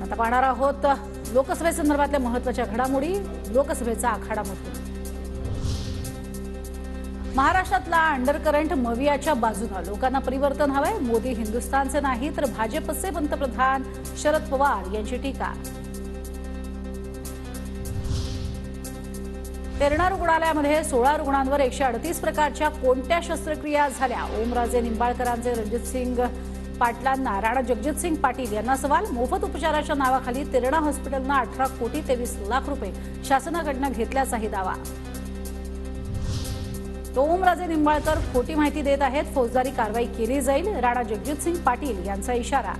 आता पाहणार आहोत लोकसभेसंदर्भातल्या महत्त्वाच्या घडामोडी। लोकसभेचा आखाडा मजबूत। महाराष्ट्रातला अंडरकरंट मवियाच्या बाजूने लोकांना परिवर्तन हवंय। मोदी हिंदुस्थानचे नाही तर भाजपचे पंतप्रधान शरद पवार यांची टीका। तेरणा रुग्णालयामध्ये 16 रुग्णांवर 138 प्रकारच्या कोणत्या शस्त्रक्रिया झाल्या? ओमराजे निंबाळकरांचे रणजितसिंग पाटलांना राणा जगजितसिंग पाटील यांना सवाल। मोफत उपचाराच्या नावाखाली तेरणा हॉस्पिटलनं 18 कोटी 23 लाख रुपये शासनाकडून घेतल्याचाही दावा। ओमराजे निंबाळकर खोटी माहिती देत आहेत, फौजदारी कारवाई केली जाईल, राणा जगजितसिंग पाटील यांचा इशारा।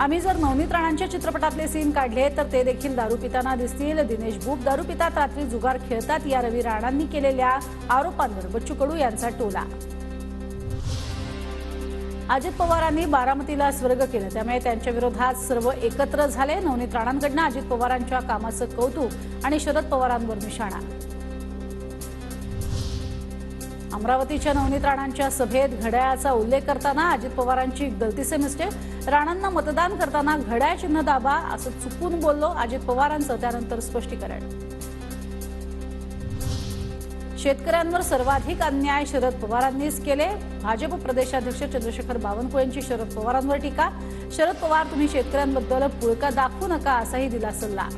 आम्ही जर नवनीत राणांच्या चित्रपटातले सीन काढले तर ते देखील दारू पिताना दिसतील। दिनेश बुब दारू पितात, रात्री जुगार खेळतात या रवी राणांनी केलेल्या आरोपांवर बच्चू कडू यांचा टोला। अजित पवारांनी बारामतीला स्वर्ग केलं, त्यामुळे त्यांच्या विरोधात सर्व एकत्र झाले। नवनीत राणांकडून अजित पवारांच्या कामाचं कौतुक आणि शरद पवारांवर निशाणा। अमरावतीच्या नवनीत राणांच्या सभेत घड्याळाचा उल्लेख करताना अजित पवारांची गलती से मिस्टेक। राणांना मतदान करताना घड्याळ चिन्ह दाबा असं चुकून बोललो अजित पवारांचं, त्यानंतर स्पष्टीकरण। शेतकऱ्यांवर सर्वाधिक अन्याय शरद पवारांनीच केले। भाजप प्रदेशाध्यक्ष चंद्रशेखर बावनकुळेंची शरद पवारांवर टीका। शरद पवार तुम्ही शेतकऱ्यांबद्दल पुळका दाखवू नका असाही दिला सल्ला।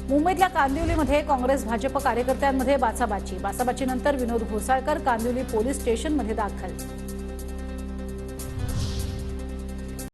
मुंबईतल्या कांदिवलीमध्ये काँग्रेस भाजप कार्यकर्त्यांमध्ये बाचाबाची। बाचाबाचीनंतर विनोद घोसाळकर कांदिवली पोलीस स्टेशनमध्ये दाखल।